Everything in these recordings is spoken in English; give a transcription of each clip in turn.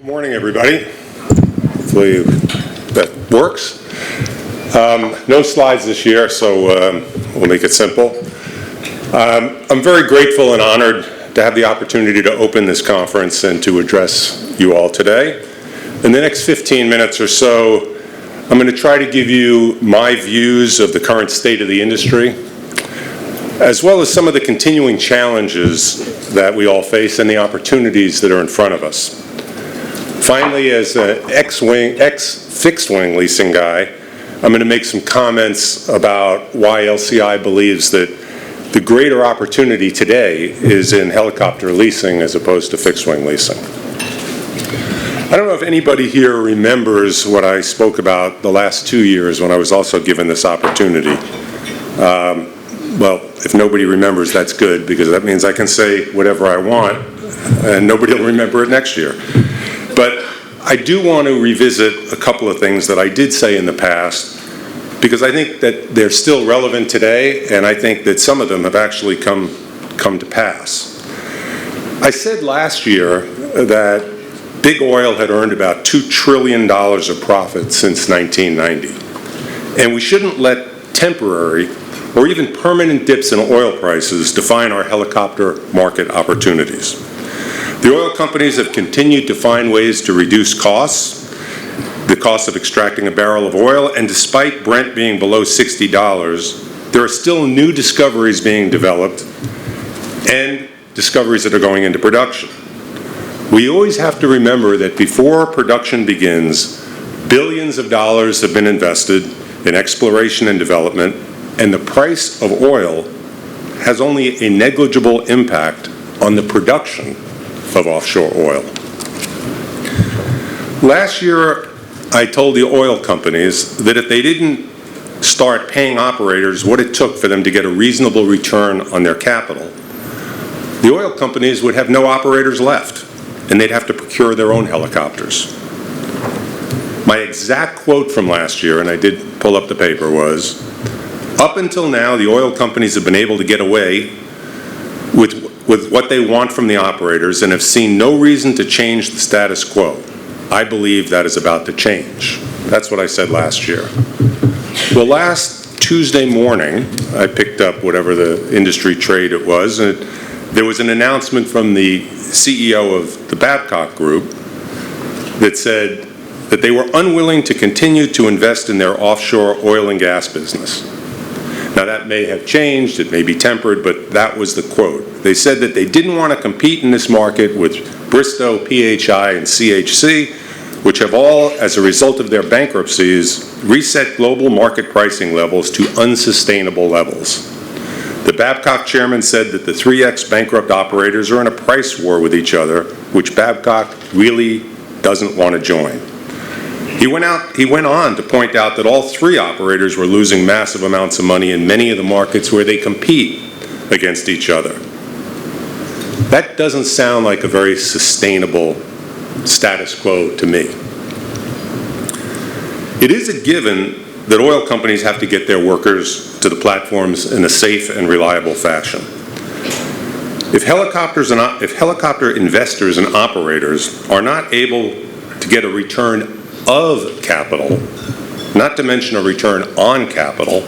Good morning, everybody. Hopefully that works. No slides this year, so we'll make it simple. I'm very grateful and honored to have the opportunity to open this conference and to address you all today. In the next 15 minutes or so, I'm going to try to give you my views of the current state of the industry, as well as some of the continuing challenges that we all face and the opportunities that are in front of us. Finally, as an ex-fixed-wing leasing guy, I'm going to make some comments about why LCI believes that the greater opportunity today is in helicopter leasing as opposed to fixed-wing leasing. I don't know if anybody here remembers what I spoke about the last 2 years when I was also given this opportunity. Well, if nobody remembers, that's good, because that means I can say whatever I want and nobody will remember it next year. But I do want to revisit a couple of things that I did say in the past, because I think that they're still relevant today, and I think that some of them have actually come to pass. I said last year that big oil had earned about $2 trillion of profit since 1990, and we shouldn't let temporary or even permanent dips in oil prices define our helicopter market opportunities. The oil companies have continued to find ways to reduce costs, the cost of extracting a barrel of oil, and despite Brent being below $60, there are still new discoveries being developed and discoveries that are going into production. We always have to remember that before production begins, billions of dollars have been invested in exploration and development, and the price of oil has only a negligible impact on the production of offshore oil. Last year, I told the oil companies that if they didn't start paying operators what it took for them to get a reasonable return on their capital, the oil companies would have no operators left, and they'd have to procure their own helicopters. My exact quote from last year, and I did pull up the paper, was, "Up until now, the oil companies have been able to get away with what they want from the operators and have seen no reason to change the status quo. I believe that is about to change." That's what I said last year. Well, last Tuesday morning, I picked up whatever the industry trade it was, and there was an announcement from the CEO of the Babcock Group that said that they were unwilling to continue to invest in their offshore oil and gas business. Now, that may have changed, it may be tempered, but that was the quote. They said that they didn't want to compete in this market with Bristow, PHI, and CHC, which have all, as a result of their bankruptcies, reset global market pricing levels to unsustainable levels. The Babcock chairman said that the 3X bankrupt operators are in a price war with each other, which Babcock really doesn't want to join. He went on to point out that all three operators were losing massive amounts of money in many of the markets where they compete against each other. That doesn't sound like a very sustainable status quo to me. It is a given that oil companies have to get their workers to the platforms in a safe and reliable fashion. If helicopter investors and operators are not able to get a return of capital, not to mention a return on capital,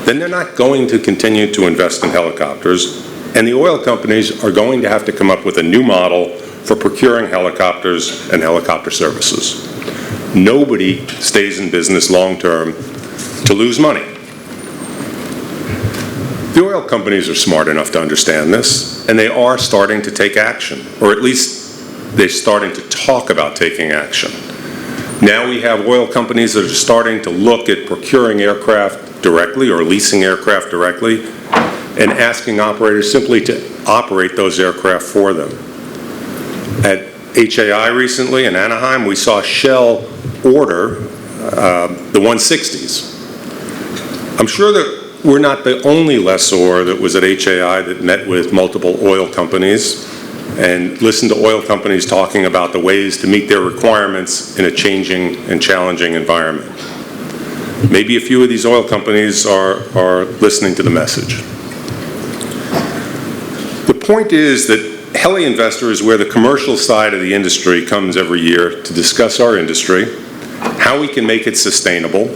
then they're not going to continue to invest in helicopters, and the oil companies are going to have to come up with a new model for procuring helicopters and helicopter services. Nobody stays in business long-term to lose money. The oil companies are smart enough to understand this, and they are starting to take action, or at least they're starting to talk about taking action. Now we have oil companies that are starting to look at procuring aircraft directly or leasing aircraft directly and asking operators simply to operate those aircraft for them. At HAI recently in Anaheim, we saw Shell order the 160s. I'm sure that we're not the only lessor that was at HAI that met with multiple oil companies and listened to oil companies talking about the ways to meet their requirements in a changing and challenging environment. Maybe a few of these oil companies are listening to the message. The point is that Heli Investor is where the commercial side of the industry comes every year to discuss our industry, how we can make it sustainable,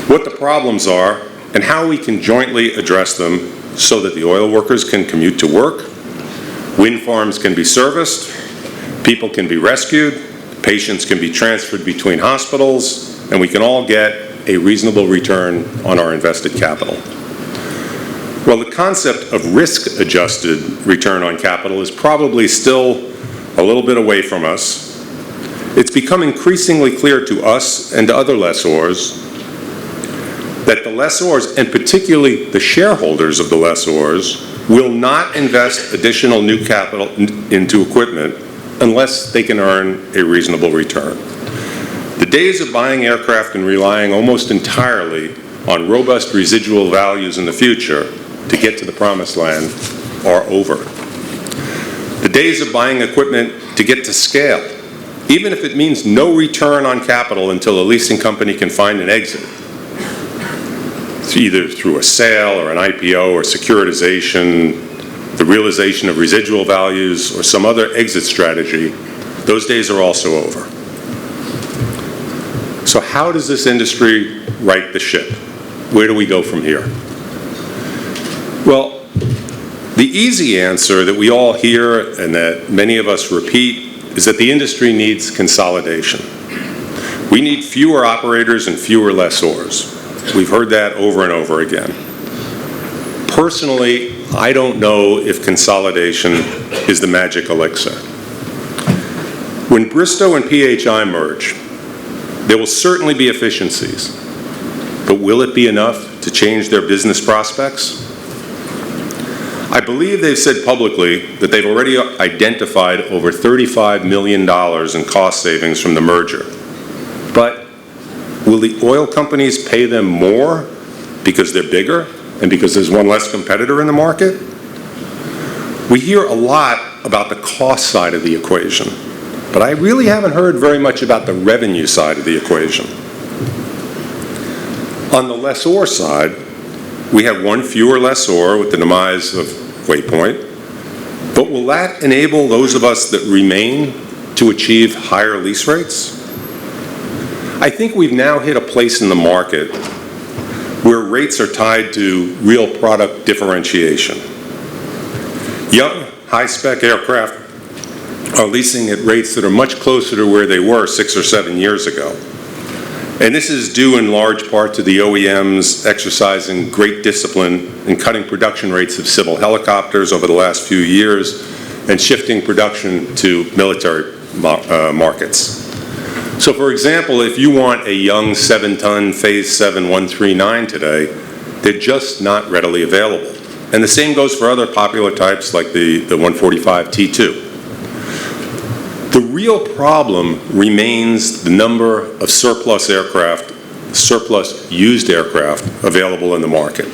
what the problems are, and how we can jointly address them so that the oil workers can commute to work, wind farms can be serviced, people can be rescued, patients can be transferred between hospitals, and we can all get a reasonable return on our invested capital. Well, the concept of risk-adjusted return on capital is probably still a little bit away from us. It's become increasingly clear to us and to other lessors that the lessors, and particularly the shareholders of the lessors, will not invest additional new capital into equipment unless they can earn a reasonable return. The days of buying aircraft and relying almost entirely on robust residual values in the future to get to the promised land are over. The days of buying equipment to get to scale, even if it means no return on capital until a leasing company can find an exit, either through a sale or an IPO or securitization, the realization of residual values, or some other exit strategy, those days are also over. So how does this industry right the ship? Where do we go from here? Well, the easy answer that we all hear and that many of us repeat is that the industry needs consolidation. We need fewer operators and fewer lessors. We've heard that over and over again. Personally, I don't know if consolidation is the magic elixir. When Bristow and PHI merge, there will certainly be efficiencies, but will it be enough to change their business prospects? I believe they've said publicly that they've already identified over $35 million in cost savings from the merger. But will the oil companies pay them more because they're bigger and because there's one less competitor in the market? We hear a lot about the cost side of the equation, but I really haven't heard very much about the revenue side of the equation. On the lessor side, we have one fewer lessor with the demise of Waypoint, but will that enable those of us that remain to achieve higher lease rates? I think we've now hit a place in the market where rates are tied to real product differentiation. Young, high-spec aircraft are leasing at rates that are much closer to where they were 6 or 7 years ago. And this is due in large part to the OEMs exercising great discipline in cutting production rates of civil helicopters over the last few years and shifting production to military markets. So for example, if you want a young 7-ton Phase 7 139 today, they're just not readily available. And the same goes for other popular types like the 145 T2. The real problem remains the number of surplus aircraft, surplus used aircraft available in the market.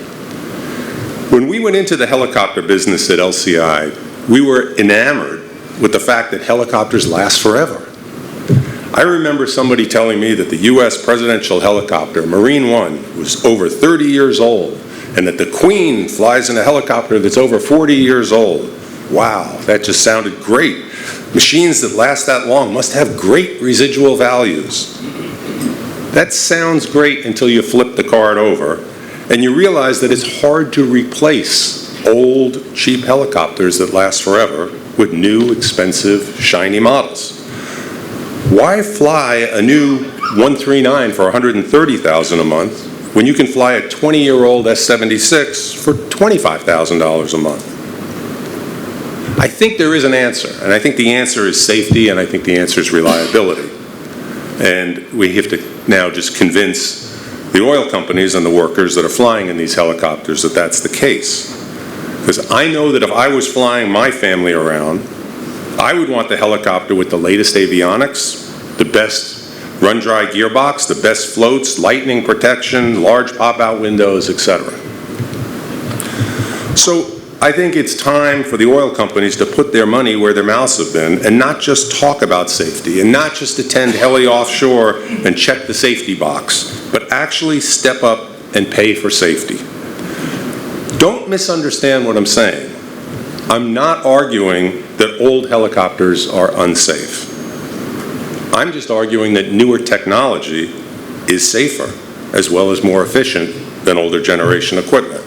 When we went into the helicopter business at LCI, we were enamored with the fact that helicopters last forever. I remember somebody telling me that the U.S. presidential helicopter, Marine One, was over 30 years old, and that the Queen flies in a helicopter that's over 40 years old. Wow, that just sounded great. Machines that last that long must have great residual values. That sounds great until you flip the card over and you realize that it's hard to replace old, cheap helicopters that last forever with new, expensive, shiny models. Why fly a new 139 for $130,000 a month when you can fly a 20-year-old S-76 for $25,000 a month? I think there is an answer, and I think the answer is safety, and I think the answer is reliability. And we have to now just convince the oil companies and the workers that are flying in these helicopters that that's the case. Because I know that if I was flying my family around, I would want the helicopter with the latest avionics, the best run-dry gearbox, the best floats, lightning protection, large pop-out windows, etc. So I think it's time for the oil companies to put their money where their mouths have been and not just talk about safety and not just attend heli offshore and check the safety box, but actually step up and pay for safety. Don't misunderstand what I'm saying. I'm not arguing that old helicopters are unsafe. I'm just arguing that newer technology is safer, as well as more efficient than older generation equipment.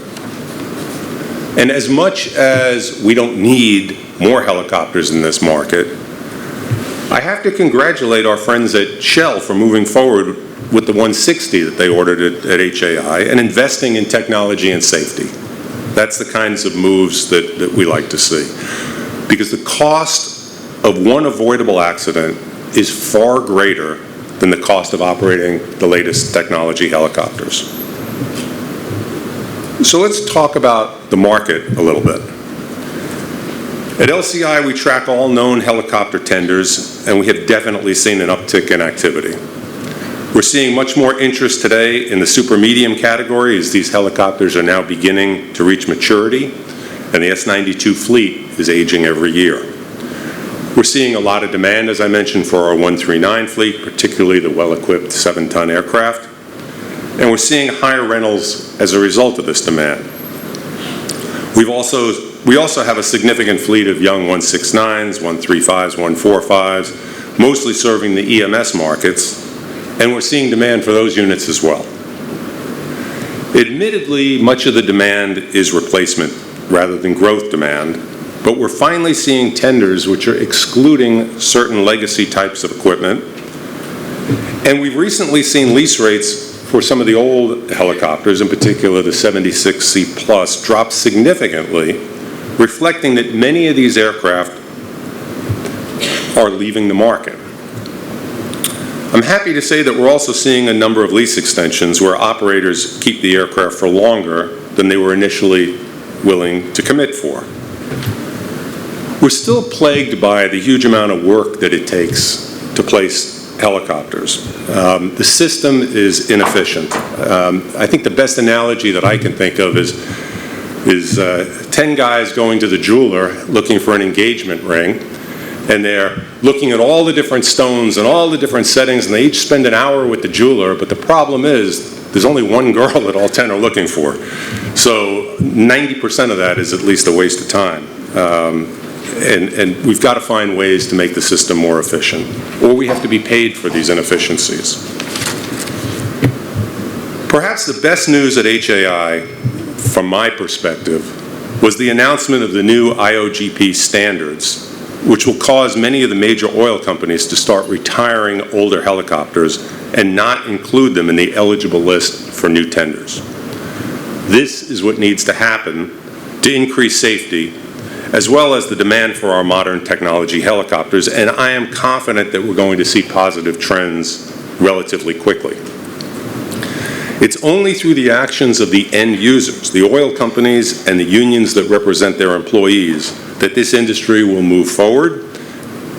And as much as we don't need more helicopters in this market, I have to congratulate our friends at Shell for moving forward with the 160 that they ordered at HAI and investing in technology and safety. That's the kinds of moves that we like to see. Because the cost of one avoidable accident is far greater than the cost of operating the latest technology helicopters. So let's talk about the market a little bit. At LCI, we track all known helicopter tenders, and we have definitely seen an uptick in activity. We're seeing much more interest today in the super medium category as these helicopters are now beginning to reach maturity, and the S-92 fleet is aging every year. We're seeing a lot of demand, as I mentioned, for our 139 fleet, particularly the well-equipped 7-ton aircraft. And we're seeing higher rentals as a result of this demand. We also have a significant fleet of young 169s, 135s, 145s, mostly serving the EMS markets, and we're seeing demand for those units as well. Admittedly, much of the demand is replacement rather than growth demand, but we're finally seeing tenders which are excluding certain legacy types of equipment, and we've recently seen lease rates for some of the old helicopters, in particular the 76C Plus, drop significantly, reflecting that many of these aircraft are leaving the market. I'm happy to say that we're also seeing a number of lease extensions where operators keep the aircraft for longer than they were initially willing to commit for. We're still plagued by the huge amount of work that it takes to place helicopters. The system is inefficient. I think the best analogy that I can think of is 10 guys going to the jeweler looking for an engagement ring, and they're looking at all the different stones and all the different settings, and they each spend an hour with the jeweler, but the problem is there's only one girl that all 10 are looking for. So 90% of that is at least a waste of time. And we've got to find ways to make the system more efficient, or we have to be paid for these inefficiencies. Perhaps the best news at HAI, from my perspective, was the announcement of the new IOGP standards, which will cause many of the major oil companies to start retiring older helicopters and not include them in the eligible list for new tenders. This is what needs to happen to increase safety, as well as the demand for our modern technology helicopters, and I am confident that we're going to see positive trends relatively quickly. It's only through the actions of the end users, the oil companies and the unions that represent their employees, that this industry will move forward,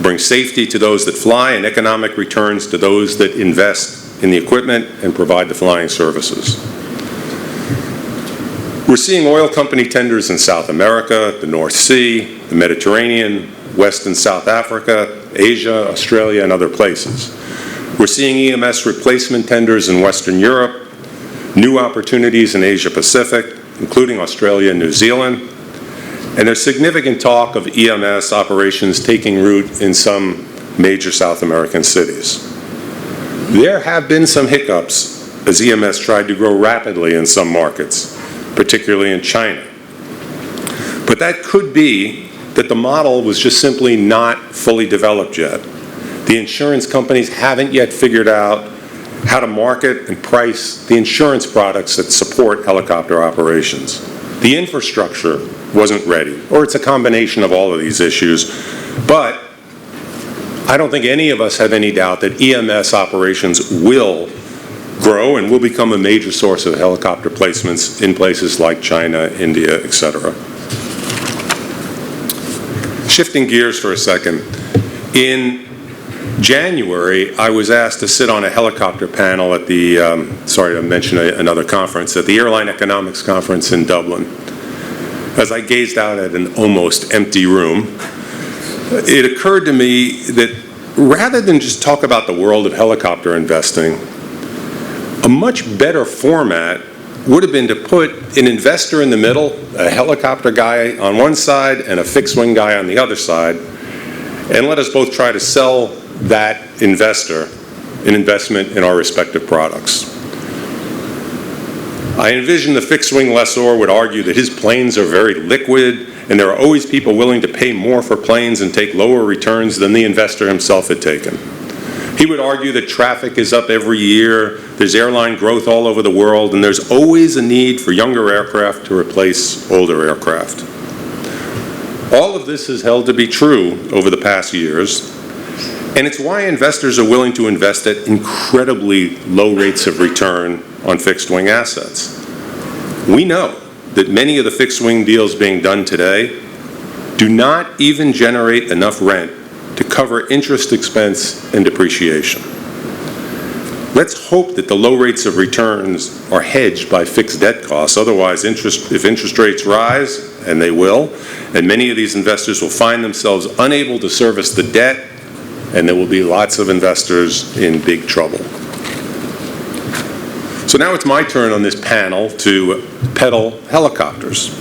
bring safety to those that fly and economic returns to those that invest in the equipment and provide the flying services. We're seeing oil company tenders in South America, the North Sea, the Mediterranean, West and South Africa, Asia, Australia, and other places. We're seeing EMS replacement tenders in Western Europe, new opportunities in Asia Pacific, including Australia and New Zealand, and there's significant talk of EMS operations taking root in some major South American cities. There have been some hiccups as EMS tried to grow rapidly in some markets, particularly in China. But that could be that the model was just simply not fully developed yet. The insurance companies haven't yet figured out how to market and price the insurance products that support helicopter operations. The infrastructure wasn't ready, or it's a combination of all of these issues. But I don't think any of us have any doubt that EMS operations will grow and will become a major source of helicopter placements in places like China, India, etc. Shifting gears for a second, in January, I was asked to sit on a helicopter panel at the, sorry to mention another conference, at the Airline Economics Conference in Dublin. As I gazed out at an almost empty room, it occurred to me that rather than just talk about the world of helicopter investing, a much better format would have been to put an investor in the middle, a helicopter guy on one side and a fixed-wing guy on the other side, and let us both try to sell that investor an investment in our respective products. I envision the fixed-wing lessor would argue that his planes are very liquid, and there are always people willing to pay more for planes and take lower returns than the investor himself had taken. He would argue that traffic is up every year, there's airline growth all over the world, and there's always a need for younger aircraft to replace older aircraft. All of this is held to be true over the past years, and it's why investors are willing to invest at incredibly low rates of return on fixed-wing assets. We know that many of the fixed-wing deals being done today do not even generate enough rent to cover interest expense and depreciation. Let's hope that the low rates of returns are hedged by fixed debt costs. Otherwise, if interest rates rise, and they will, and many of these investors will find themselves unable to service the debt, and there will be lots of investors in big trouble. So now it's my turn on this panel to peddle helicopters.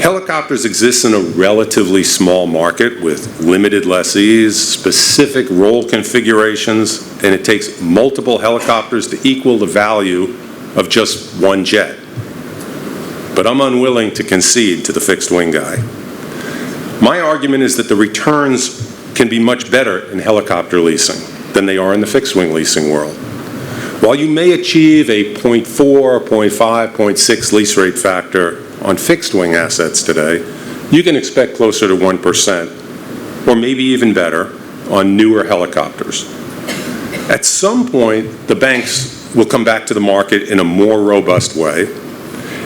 Helicopters exist in a relatively small market with limited lessees, specific role configurations, and it takes multiple helicopters to equal the value of just one jet. But I'm unwilling to concede to the fixed-wing guy. My argument is that the returns can be much better in helicopter leasing than they are in the fixed-wing leasing world. While you may achieve a 0.4, 0.5, 0.6 lease rate factor on fixed-wing assets today, you can expect closer to 1%, or maybe even better, on newer helicopters. At some point, the banks will come back to the market in a more robust way,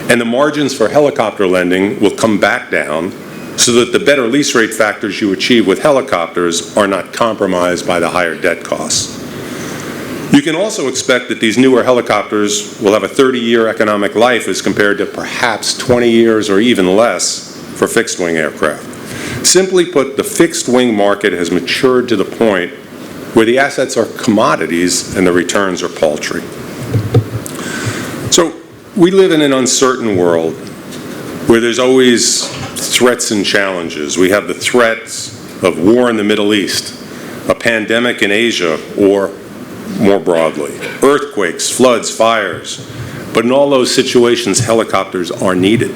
and the margins for helicopter lending will come back down so that the better lease rate factors you achieve with helicopters are not compromised by the higher debt costs. You can also expect that these newer helicopters will have a 30-year economic life as compared to perhaps 20 years or even less for fixed-wing aircraft. Simply put, the fixed-wing market has matured to the point where the assets are commodities and the returns are paltry. So we live in an uncertain world where there's always threats and challenges. We have the threats of war in the Middle East, a pandemic in Asia, or more broadly, earthquakes, floods, fires. But in all those situations, helicopters are needed.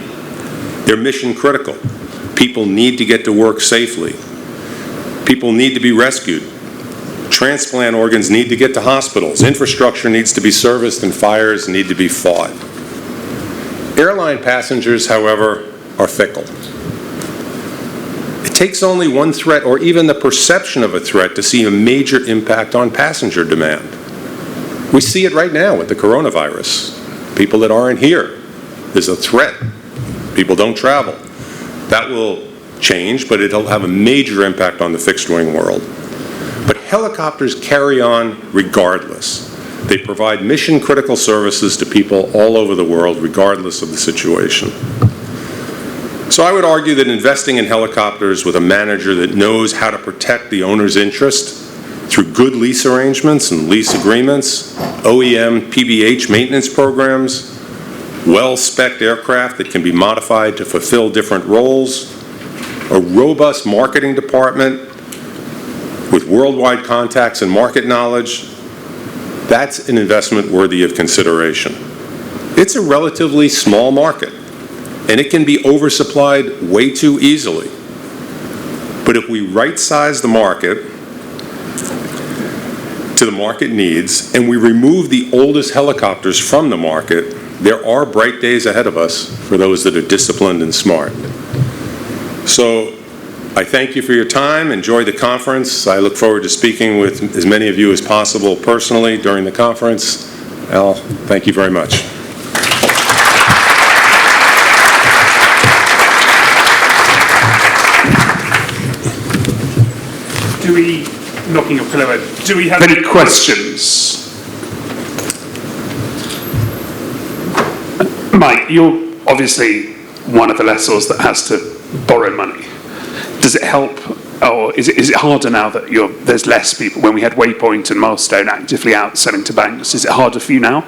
They're mission critical. People need to get to work safely. People need to be rescued. Transplant organs need to get to hospitals. Infrastructure needs to be serviced, and fires need to be fought. Airline passengers, however, are fickle. It takes only one threat or even the perception of a threat to see a major impact on passenger demand. We see it right now with the coronavirus. People that aren't here, there's a threat. People don't travel. That will change, but it'll have a major impact on the fixed-wing world. But helicopters carry on regardless. They provide mission-critical services to people all over the world, regardless of the situation. So I would argue that investing in helicopters with a manager that knows how to protect the owner's interest through good lease arrangements and lease agreements, OEM, PBH maintenance programs, well-spec'd aircraft that can be modified to fulfill different roles, a robust marketing department with worldwide contacts and market knowledge, that's an investment worthy of consideration. It's a relatively small market, and it can be oversupplied way too easily. But if we right-size the market to the market needs, and we remove the oldest helicopters from the market, there are bright days ahead of us for those that are disciplined and smart. So I thank you for your time. Enjoy the conference. I look forward to speaking with as many of you as possible personally during the conference. Al, thank you very much. Knocking your pillow over, do we have any questions? Mike, you're obviously one of the lessors that has to borrow money. Does it help, or is it harder now that there's less people? When we had Waypoint and Milestone actively out selling to banks, is it harder for you now?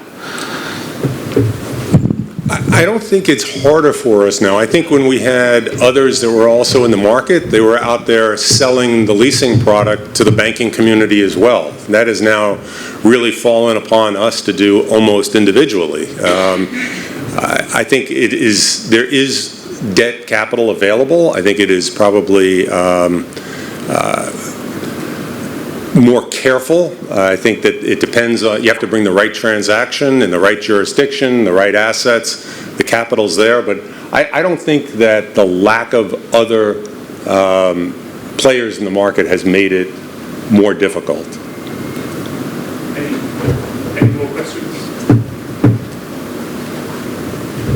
I don't think it's harder for us now. I think when we had others that were also in the market, they were out there selling the leasing product to the banking community as well. That has now really fallen upon us to do almost individually. I think there is debt capital available. I think it is probably more careful. I think that it depends on, you have to bring the right transaction in the right jurisdiction, the right assets, the capital's there, but I don't think that the lack of other players in the market has made it more difficult. Any more questions?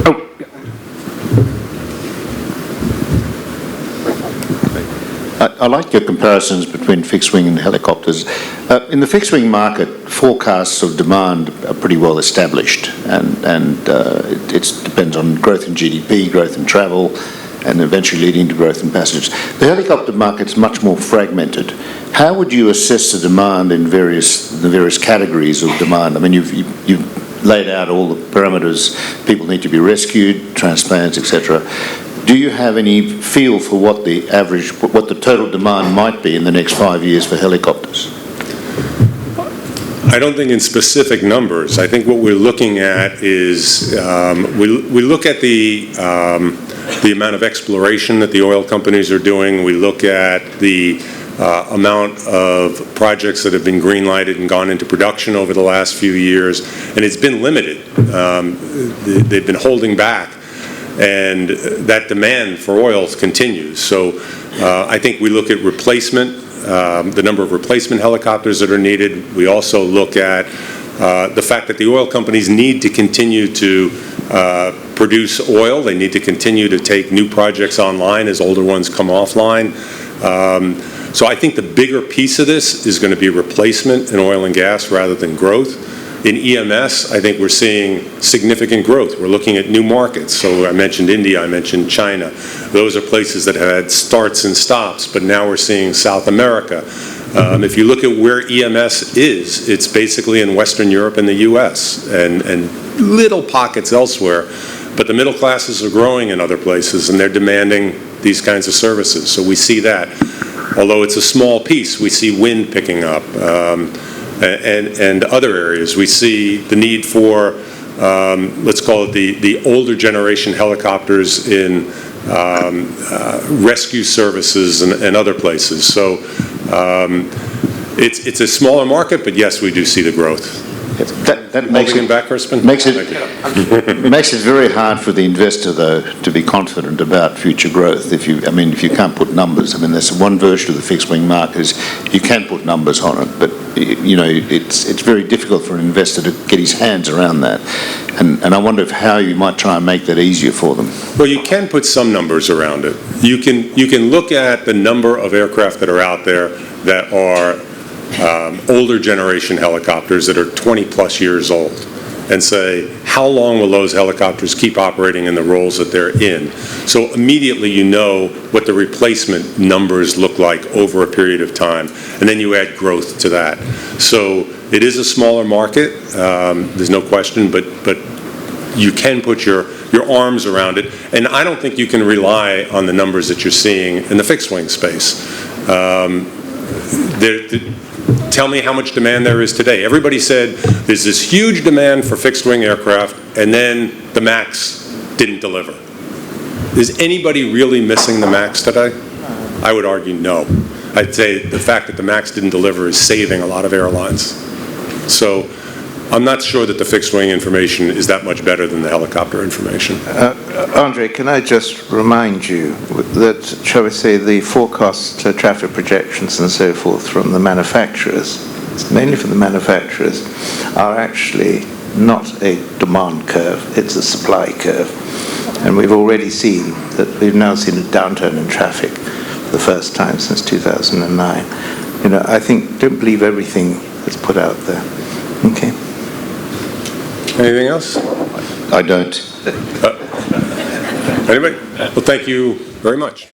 Oh, yeah. I like your comparisons between fixed wing and helicopters. In the fixed wing market, forecasts of demand are pretty well established, and it depends on growth in GDP, growth in travel, and eventually leading to growth in passengers. The helicopter market's much more fragmented. How would you assess the demand in the various categories of demand? I mean, you've laid out all the parameters. People need to be rescued, transplants, etc. Do you have any feel for what the total demand might be in the next 5 years for helicopters? I don't think in specific numbers. I think what we're looking at is we look at the amount of exploration that the oil companies are doing. We look at the amount of projects that have been green-lighted and gone into production over the last few years, and it's been limited. They've been holding back, and that demand for oil continues. So I think we look at replacement, the number of replacement helicopters that are needed. We also look at the fact that the oil companies need to continue to produce oil. They need to continue to take new projects online as older ones come offline. So I think the bigger piece of this is going to be replacement in oil and gas rather than growth. In EMS, I think we're seeing significant growth. We're looking at new markets. So I mentioned India, I mentioned China. Those are places that have had starts and stops, but now we're seeing South America. If you look at where EMS is, it's basically in Western Europe and the US and little pockets elsewhere. But the middle classes are growing in other places, and they're demanding these kinds of services. So we see that. Although it's a small piece, we see wind picking up. And other areas. We see the need for, let's call it the older generation helicopters in rescue services and other places. So it's a smaller market, but yes, we do see the growth. That makes it very hard for the investor, though, to be confident about future growth. If you can't put numbers. I mean, there's one version of the fixed wing market is you can put numbers on it, but it's very difficult for an investor to get his hands around that. And I wonder how you might try and make that easier for them. Well, you can put some numbers around it. You can look at the number of aircraft that are out there that are older generation helicopters that are 20 plus years old, and say, how long will those helicopters keep operating in the roles that they're in? So immediately you know what the replacement numbers look like over a period of time, and then you add growth to that. So it is a smaller market, there's no question, but you can put your arms around it, and I don't think you can rely on the numbers that you're seeing in the fixed wing space. Tell me how much demand there is today. Everybody said there's this huge demand for fixed-wing aircraft, and then the MAX didn't deliver. Is anybody really missing the MAX today? I would argue no. I'd say the fact that the MAX didn't deliver is saving a lot of airlines. So I'm not sure that the fixed-wing information is that much better than the helicopter information. Andre, can I just remind you that, shall we say, the forecast traffic projections and so forth from the manufacturers, mainly from the manufacturers, are actually not a demand curve, it's a supply curve. And we've already seen that we've now seen a downturn in traffic for the first time since 2009. I think, don't believe everything that's put out there. Okay. Anything else? I don't. Anybody? Well, thank you very much.